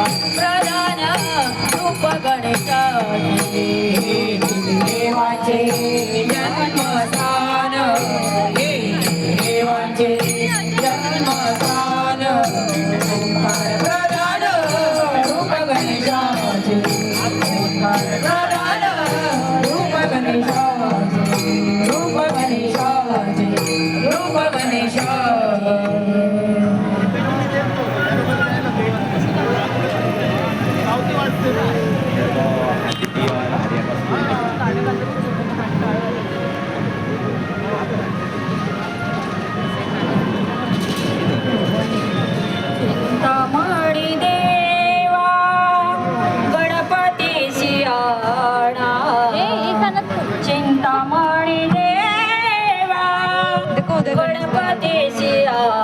प्रधान रूप गणेशाचे देवाचे जन्मस्थान देवाचे जन्मस्थान प्रधान रूप गणेशाचे प्रधान रूप गणेशाचे रूप गणेशाचे रूप गणेशाचे चिंतामणी देवा गणपती सियाणा चिंतामणी देवा गणपती सियाणा